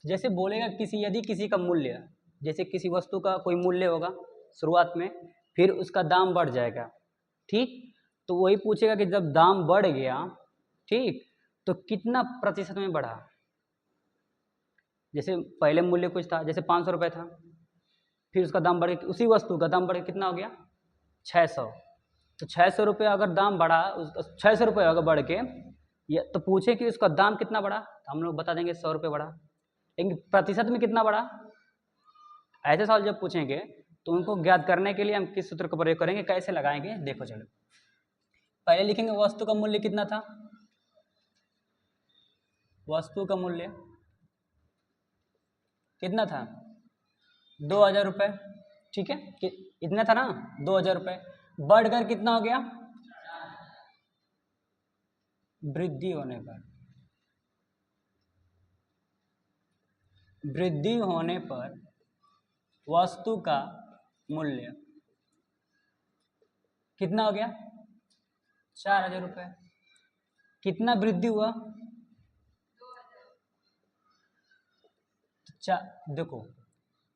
जैसे बोलेगा किसी, यदि किसी का मूल्य, जैसे किसी वस्तु का कोई मूल्य होगा शुरुआत में, फिर उसका दाम बढ़ जाएगा, ठीक, तो वही पूछेगा कि जब दाम बढ़ गया, ठीक, तो कितना प्रतिशत में बढ़ा। जैसे पहले मूल्य कुछ था, जैसे 500 रुपये था, फिर उसका दाम बढ़ गया, उसी वस्तु का दाम बढ़ के कितना हो गया 600, तो 600 रुपये अगर दाम बढ़ा, उसका 600 रुपये अगर बढ़ के, ये तो पूछे कि उसका दाम कितना बढ़ा, तो हम लोग बता देंगे 100 रुपये बढ़ा, लेकिन प्रतिशत में कितना बढ़ा। ऐसे सवाल जब पूछेंगे तो उनको ज्ञात करने के लिए हम किस सूत्र का प्रयोग करेंगे, कैसे लगाएंगे, देखो चलो। पहले लिखेंगे वस्तु का मूल्य कितना था, वस्तु का मूल्य कितना था 2000 रुपये, ठीक है, इतना था ना 2000 रुपये, बढ़कर कितना हो गया, वृद्धि होने पर, वृद्धि होने पर वस्तु का मूल्य कितना हो गया 4000 रुपये। कितना वृद्धि हुआ, देखो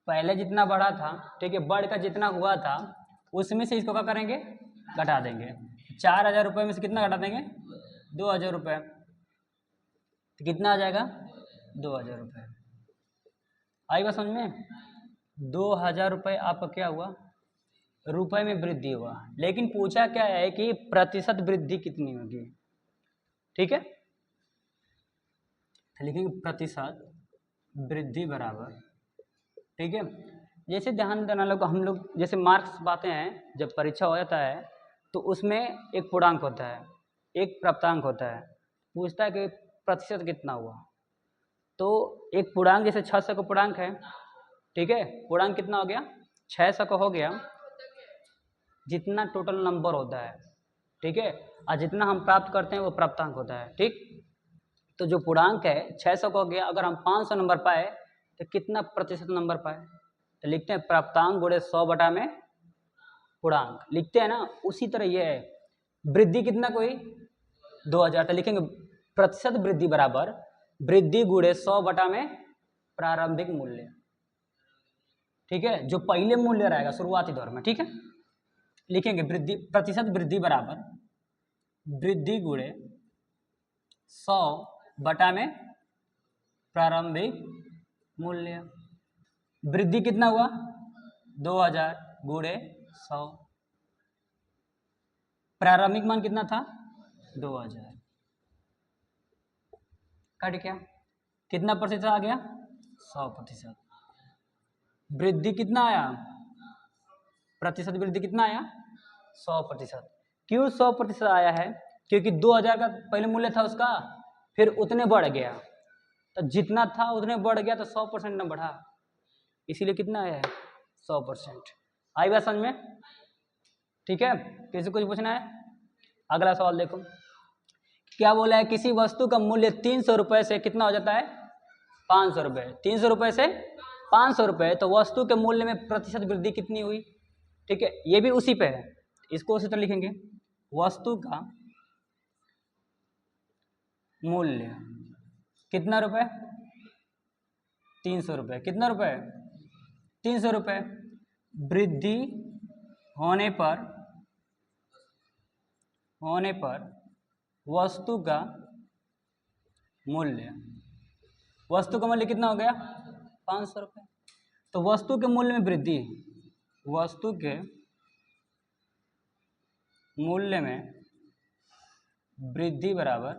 पहले जितना बढ़ा था, ठीक है, बढ़कर जितना हुआ था उसमें से इसको क्या करेंगे, घटा देंगे। 4000 रुपये में से कितना घटा देंगे 2000 रुपये, तो कितना आ जाएगा 2000 रुपये। आई बात समझ में, 2000 रुपये आपका क्या हुआ, रुपए में वृद्धि हुआ, लेकिन पूछा क्या है कि प्रतिशत वृद्धि कितनी होगी, ठीक है, लिखेंगे प्रतिशत वृद्धि बराबर, ठीक है। जैसे ध्यान देना लोग, हम लोग जैसे मार्क्स पाते हैं जब परीक्षा हो जाता है तो उसमें एक पूर्णांक होता है, एक प्राप्तांक होता है, पूछता है कि प्रतिशत कितना हुआ, तो एक पूर्णांक जैसे 600 का पूर्णांक है, ठीक है, पूर्णांक कितना हो गया 600 का हो गया, जितना टोटल नंबर होता है, ठीक है, और जितना हम प्राप्त करते हैं वो प्राप्तांक होता है, ठीक। तो जो पूर्णांक है 600 का हो गया, अगर हम 500 नंबर पाए तो कितना प्रतिशत नंबर पाए, तो लिखते हैं प्राप्तांक गुणे 100 बटा में पूर्णांक, लिखते हैं ना। उसी तरह ये है, वृद्धि कितना कोई 2000, तो लिखेंगे प्रतिशत वृद्धि बराबर वृद्धि गुणे 100 बटा में प्रारंभिक मूल्य, ठीक है, जो पहले मूल्य रहेगा शुरुआती दौर में, ठीक है, लिखेंगे वृद्धि, प्रतिशत वृद्धि बराबर वृद्धि गुणे 100 बटा में प्रारंभिक मूल्य। वृद्धि कितना हुआ 2000 गुणे 100, प्रारंभिक मान कितना था 2000, कट गया, कितना प्रतिशत आ गया 100%। वृद्धि कितना आया, प्रतिशत वृद्धि कितना आया 100%। क्यों 100% आया है, क्योंकि 2000 का पहले मूल्य था उसका, फिर उतने बढ़ गया, तो जितना था उतने बढ़ गया, तो 100% न बढ़ा, इसीलिए कितना आया है 100%। आई बात समझ में, ठीक है। किसी कुछ पूछना है, अगला सवाल देखो, क्या बोला है, किसी वस्तु का मूल्य 300 रुपये से कितना हो जाता है 500 रुपये, 300 रुपये से 500 रुपये, तो वस्तु के मूल्य में प्रतिशत वृद्धि कितनी हुई, ठीक है, ये भी उसी पे है, इसको उसी तरह लिखेंगे, वस्तु का मूल्य कितना रुपए 300 रुपये, कितना रुपए 300 रुपये, वृद्धि होने पर वस्तु का मूल्य, वस्तु का मूल्य कितना हो गया 500 रुपये, तो वस्तु के मूल्य में वृद्धि, वस्तु के मूल्य में वृद्धि बराबर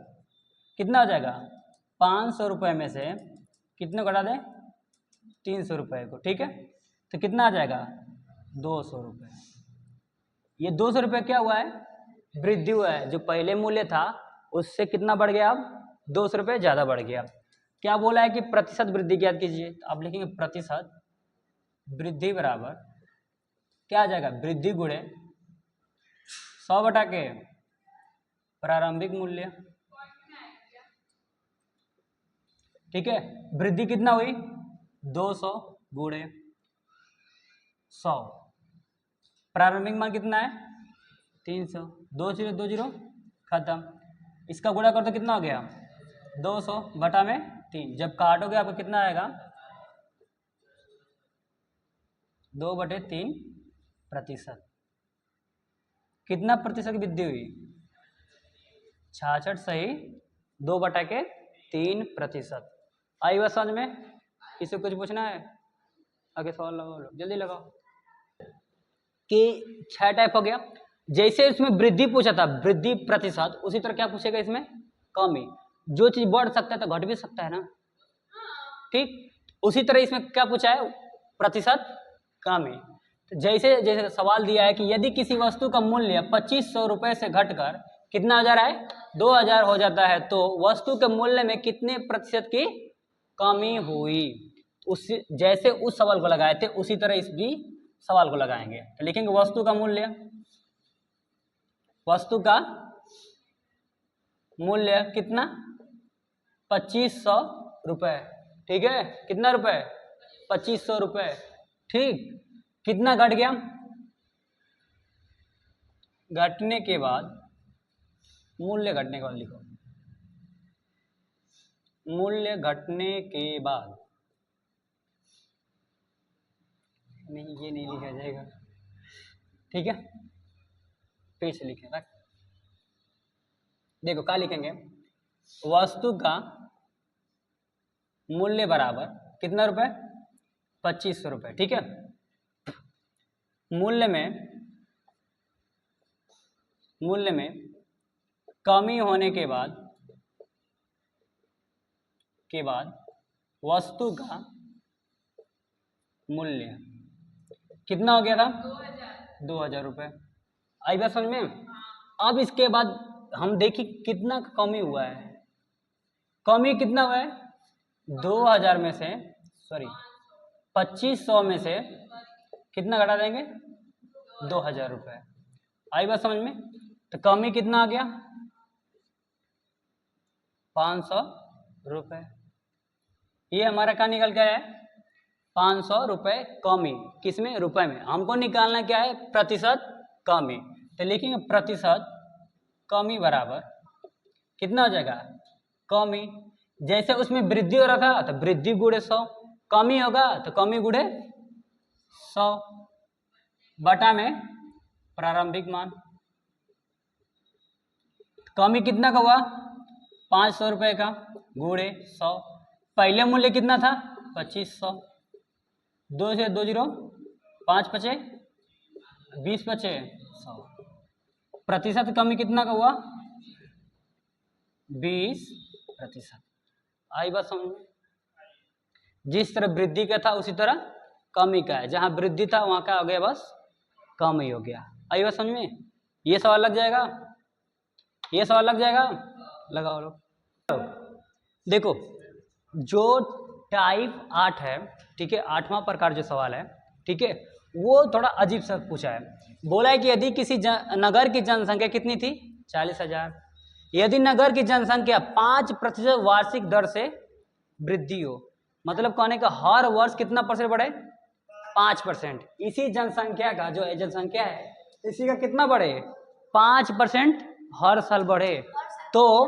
कितना हो जाएगा 500 रुपये में से कितने घटा दें 300 रुपये को, ठीक है, तो कितना आ जाएगा 200 रुपये। ये 200 रुपये क्या हुआ है, वृद्धि हुआ है, जो पहले मूल्य था उससे कितना बढ़ गया, अब 200 रुपये ज़्यादा बढ़ गया। क्या बोला है कि प्रतिशत वृद्धि ज्ञात कीजिए, तो आप लिखेंगे प्रतिशत वृद्धि बराबर क्या आ जाएगा, वृद्धि गुणे 100 बटा के प्रारंभिक मूल्य, ठीक है, वृद्धि कितना हुई 200 गुणे 100, प्रारंभिक मान कितना है 300, 2 0 खत्म, इसका गुणा कर तो कितना हो गया 200 बटा में 3। जब काटोगे आपको कितना आएगा? 2/3%। कितना प्रतिशत की वृद्धि हुई? 66 सही 2/3%। आई बात समझ में? किसी को कुछ पूछना है? आगे सवाल लगाओ, जल्दी लगाओ। कि 6 टाइप हो गया। जैसे इसमें वृद्धि पूछा था, वृद्धि प्रतिशत, उसी तरह क्या पूछेगा इसमें? कमी। जो चीज बढ़ सकता है तो घट भी सकता है ना, ठीक। उसी तरह इसमें क्या पूछा है? प्रतिशत कमी। तो जैसे जैसे सवाल दिया है कि यदि किसी वस्तु का मूल्य 2500 रुपए से घटकर कितना हो जा रहा है? 2000 हो जाता है, तो वस्तु के मूल्य में कितने प्रतिशत की कमी हुई? उस जैसे उस सवाल को लगाए थे उसी तरह इस भी सवाल को लगाएंगे। तो लिखेंगे वस्तु का मूल्य, वस्तु का मूल्य कितना? 2500 रुपए, ठीक है। कितना रुपए? 2500 रुपए, ठीक। कितना घट गया? घटने के बाद, मूल्य घटने के बाद लिखो, मूल्य घटने के बाद। नहीं, ये नहीं लिखा जाएगा, ठीक है। फिर से लिखें, रख। देखो क्या लिखेंगे? वस्तु का मूल्य बराबर कितना रुपए? 2500 रुपए, ठीक है। मूल्य में कमी होने के बाद वस्तु का मूल्य कितना हो गया था? 2000 रुपए। आई बात समझ में? अब इसके बाद हम देखिए कितना कमी हुआ है। कमी कितना हुआ है? 2000 में से, सॉरी 2500 में से कितना घटा देंगे? 2000 रुपए। आई बात समझ में? तो कमी कितना आ गया? 500 रुपए। ये हमारा क्या निकल गया है? 500 रुपए कमी। किसमें? रुपए में। हमको निकालना क्या है? प्रतिशत कमी। तो लिखेंगे प्रतिशत कमी बराबर कितना हो जाएगा? कमी। जैसे उसमें वृद्धि हो रहा था तो वृद्धि गुणे 100, कमी होगा तो कमी गुणे 100 बटा में प्रारंभिक मान। कमी कितना का हुआ? 500 रुपए का गुणे 100। पहले मूल्य कितना था? 2500। 2 से 2 जीरो, 5 बचे 20 बचे 100। प्रतिशत कमी कितना का हुआ? 20%। आई बात समझ में? जिस तरह वृद्धि का था उसी तरह कमी का है। जहां वृद्धि था वहां क्या हो गया? बस कमी हो गया। आई बात समझ में? ये सवाल लग जाएगा, ये सवाल लग जाएगा, लगाओ लोग। देखो जो टाइप 8 है, ठीक है, 8वां प्रकार जो सवाल है, ठीक है, वो थोड़ा अजीब सा पूछा है। बोला है कि यदि किसी नगर की जनसंख्या कितनी थी? 40,000। यदि नगर की जनसंख्या 5% वार्षिक दर से वृद्धि हो, मतलब कहने का हर वर्ष कितना परसेंट बढ़े? 5%। इसी जनसंख्या का जो जनसंख्या है इसी का कितना बढ़े? 5% हर साल बढ़े, तो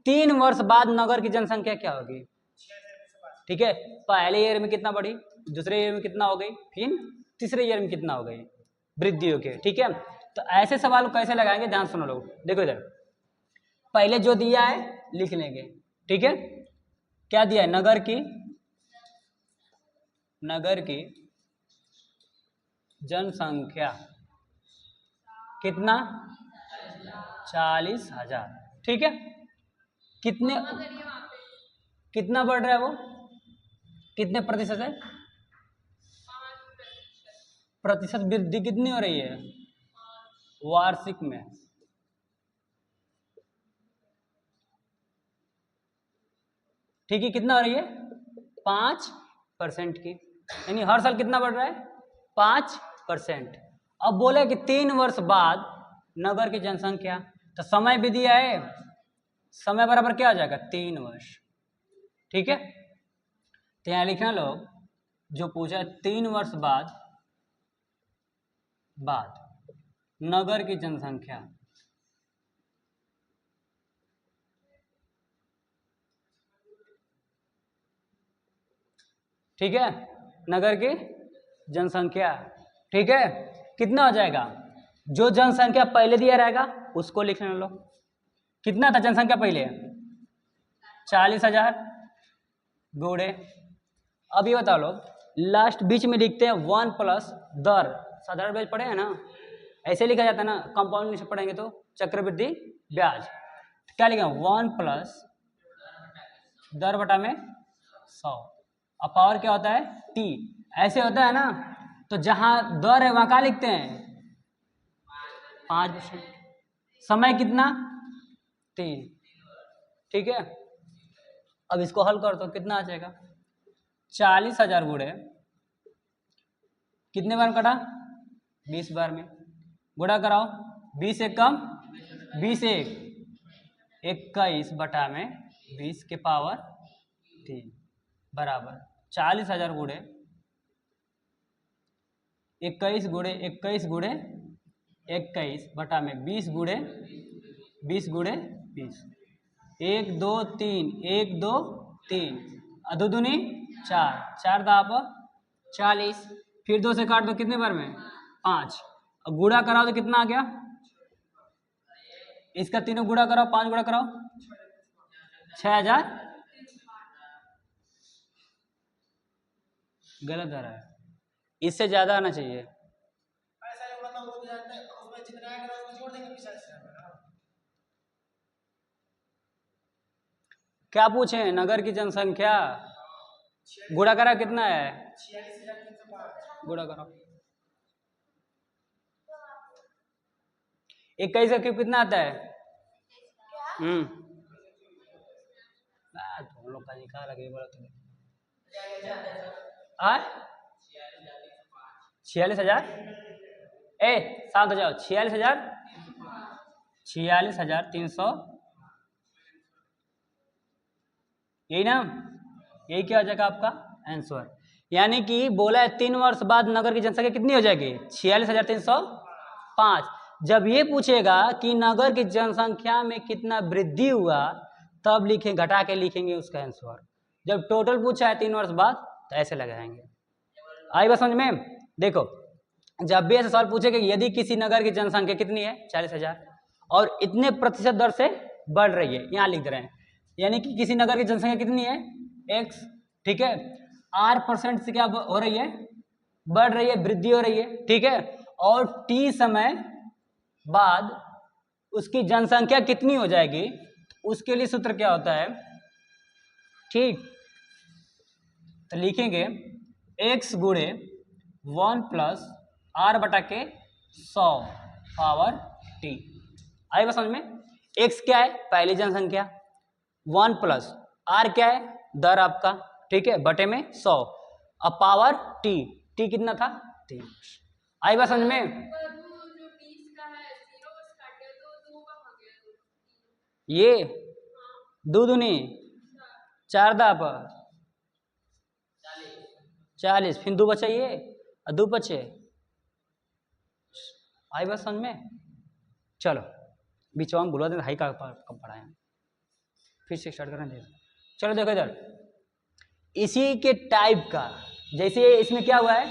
3 वर्ष बाद नगर की जनसंख्या क्या होगी? ठीक है, पहले ईयर में कितना बढ़ी, दूसरे ईयर में कितना हो गई, फिर तीसरे ईयर में कितना हो गई वृद्धि हो गई, ठीक है। तो ऐसे सवाल कैसे लगाएंगे? ध्यान सुनो लोग, देखो इधर पहले जो दिया है लिख लेंगे, ठीक है। क्या दिया है? नगर की जनसंख्या कितना? 40,000, ठीक है। कितना बढ़ रहा है वो? कितने प्रतिशत है? प्रतिशत वृद्धि कितनी हो रही है? वार्षिक में। ठीक है, कितना हो रही है? 5% की, यानी हर साल कितना बढ़ रहा है? 5%। अब बोले कि 3 वर्ष बाद नगर की जनसंख्या, तो समय भी दिया है, समय बराबर क्या हो जाएगा? 3 वर्ष, ठीक है। तो यहाँ लिखना लोग जो पूछा है 3 वर्ष बाद नगर की जनसंख्या ठीक है, नगर की जनसंख्या। ठीक है, कितना हो जाएगा, जो जनसंख्या पहले दिया रहेगा उसको लिख लेना लो। कितना था जनसंख्या पहले, 40,000 गुणे, अब ये बताओ लो, लास्ट बीच में लिखते हैं 1 प्लस दर, साधारण ब्याज पढ़े हैं ना, ऐसे लिखा जाता है ना, कंपाउंड से पढ़ेंगे तो चक्रवृद्धि ब्याज। क्या लिखा, 1 प्लस दर बटा में 100, अब पावर क्या होता है टी, ऐसे होता है ना, तो जहां दर है वहां क्या लिखते हैं 5%, समय कितना 3। ठीक है, अब इसको हल कर तो कितना आ जाएगा, 40,000 गुणे कितने बार कटा, 20 बार में, गुणा कराओ, 20 एक कम 20 एक 21 बटा में 20 के पावर 3 बराबर 40,000 गुणे 21 गुणे 21 गुणे 21 बटा में 20 गुणे 20 गुणे 20, 1 2 3 1 2 3, अदो दूनी 4, 4 दाप 40, फिर 2 से काट दो कितने बार में 5, अब गुणा कराओ तो कितना आ गया, इसका तीनों गुणा कराओ, 5 गुणा कराओ 6,000, गलत आ रहा है, इससे ज्यादा आना चाहिए। क्या पूछे, नगर की जनसंख्या, गुणा करा कितना है, गुणा करो, 21 का क्यूब कितना आता है, तुम लोग का निकाल लगे बोला तुम्हें, 46,000, शांत हो जाओ, 46,300, यही ना, यही क्या हो जाएगा आपका आंसर, यानी कि बोला है 3 वर्ष बाद नगर की जनसंख्या कितनी हो जाएगी 46,305। जब ये पूछेगा कि नगर की जनसंख्या में कितना वृद्धि हुआ तब लिखें, घटा के लिखेंगे उसका आंसर। जब टोटल पूछा है 3 वर्ष बाद तो ऐसे लगाएंगे। आई बात समझ में? देखो, जब भी ऐसा सवाल पूछेगा कि यदि किसी नगर की जनसंख्या कितनी है 40,000 और इतने प्रतिशत दर से बढ़ रही है, यहाँ लिख दे रहे हैं, यानी कि किसी नगर की जनसंख्या कितनी है x, ठीक है, r% से क्या हो रही है, बढ़ रही है, वृद्धि हो रही है, ठीक है, और t समय बाद उसकी जनसंख्या कितनी हो जाएगी, उसके लिए सूत्र क्या होता है, ठीक, तो लिखेंगे x गुणे 1 प्लस r बटा के 100 पावर t। आई बात समझ में? x क्या है, पहली जनसंख्या, 1 प्लस r क्या है, दर आपका, ठीक है, बटे में 100, अब पावर t, t कितना था 3। आई बात समझ में? ये दो दूनी 4 दाप 40, फिर 2 बचा ये, 2 बचे, आई बात समझ में? चलो बीच में बुला दें, हाई का कब पढ़ाए, फिर से स्टार्ट करना दे। चलो देखो इधर, इसी के टाइप का, जैसे इसमें क्या हुआ है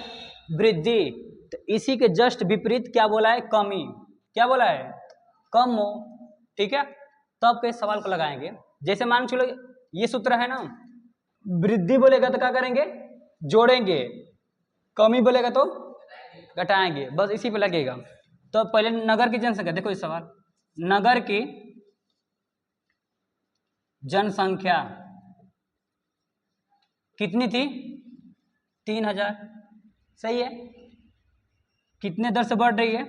वृद्धि, तो इसी के जस्ट विपरीत क्या बोला है, कमी, क्या बोला है, कम हो, ठीक है, तब के सवाल को लगाएंगे। जैसे मान चलो ये सूत्र है ना, वृद्धि बोलेगा तो क्या करेंगे, जोड़ेंगे, कमी बोलेगा तो घटाएंगे, बस इसी पे लगेगा। तो पहले नगर की जनसंख्या देखो, इस सवाल, नगर की जनसंख्या कितनी थी 3,000, सही है, कितने दर से बढ़ रही है,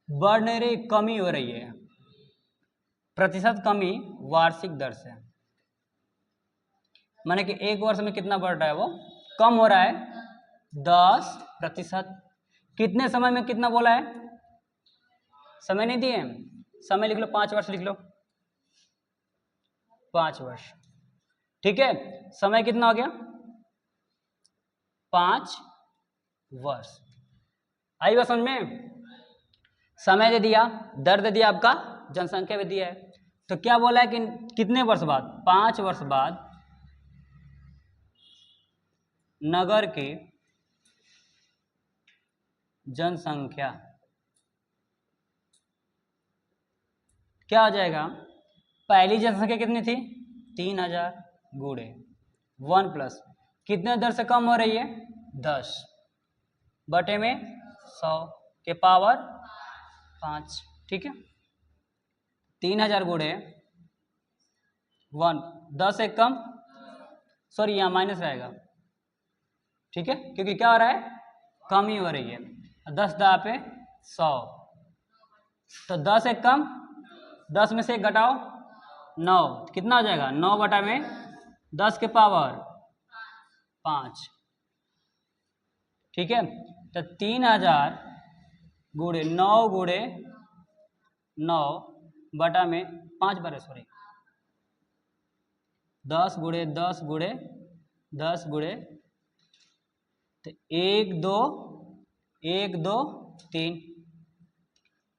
बढ़ नहीं रही, कमी हो रही है, प्रतिशत कमी वार्षिक दर से, माने कि एक वर्ष में कितना बढ़ रहा है, वो कम हो रहा है 10%। कितने समय में कितना बोला है, समय नहीं दिए, समय लिख लो, 5 वर्ष लिख लो, 5 वर्ष, ठीक है, समय कितना हो गया 5 वर्ष। आई बात समझ में? समय दे दिया, दर दे दिया, आपका जनसंख्या भी दिया है, तो क्या बोला है कि कितने वर्ष बाद, 5 वर्ष बाद नगर की जनसंख्या क्या हो जाएगा? पहली जनसंख्या कितनी थी? 3000 गुणे 1 प्लस कितने दर से कम हो रही है? 10 बटे में 100 के पावर 5। ठीक है, 3000 गुणे 1, 10 एक कम, सॉरी यहाँ माइनस रहेगा। ठीक है, क्योंकि क्या हो रहा है? कम ही हो रही है। 10 दा पे 100, तो 10 एक कम, 10 में से 1 घटाओ 9, कितना हो जाएगा? 9 बटा में 10 के पावर 5। ठीक है, तो 3000 गुणे 9 गुणे 9 बटा में 5 बार, सॉरी 10 गुणे 10 गुणे 10 गुणे, तो 1 2 1 2 3।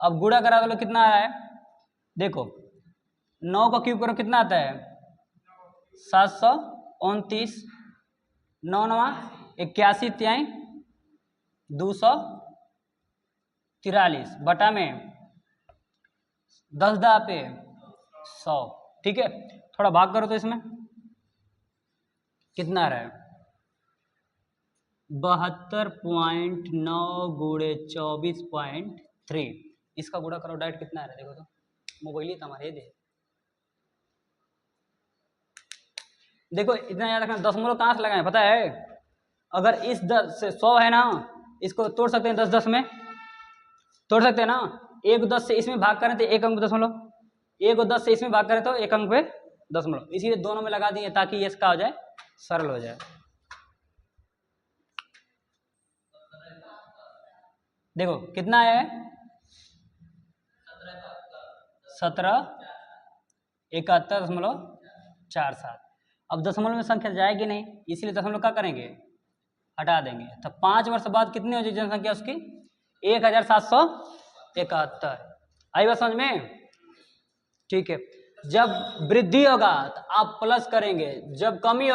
अब गुणा करा तो कितना आ रहा है? देखो 9 का क्यूब करो कितना आता है? 729। 9 9 81 त्याई 243 बटा में 10 दा पे 100। ठीक है, थोड़ा भाग करो तो इसमें कितना आ रहा है? 72.9 गुणे 24.3। इसका गुणा करो डायरेक्ट, कितना आ रहा है? देखो तो मोबाइल ही हमारे दे। देखो इतना याद रखना, दशमलव कहाँ से लगाए पता है? अगर इस 10 से 100 है ना, इसको तोड़ सकते हैं 10 10 में, तोड़ सकते हैं ना। 1 को 10 से इसमें भाग करें तो 1 अंक पे दशमलव, 1 को 10 से इसमें भाग करें तो 1 अंक पे दशमलव, इसीलिए दोनों में लगा दिए ताकि ये इसका हो जाए, सरल हो जाए। देखो कितना है? 1771.47। अब दशमलव में संख्या जाएगी नहीं, इसीलिए दशमलव क्या करेंगे? हटा देंगे। तो 5 वर्ष बाद कितनी हो जाएगी जनसंख्या उसकी? 1771। आई बात समझ में? ठीक है, जब वृद्धि होगा तो आप प्लस करेंगे, जब कमी होगा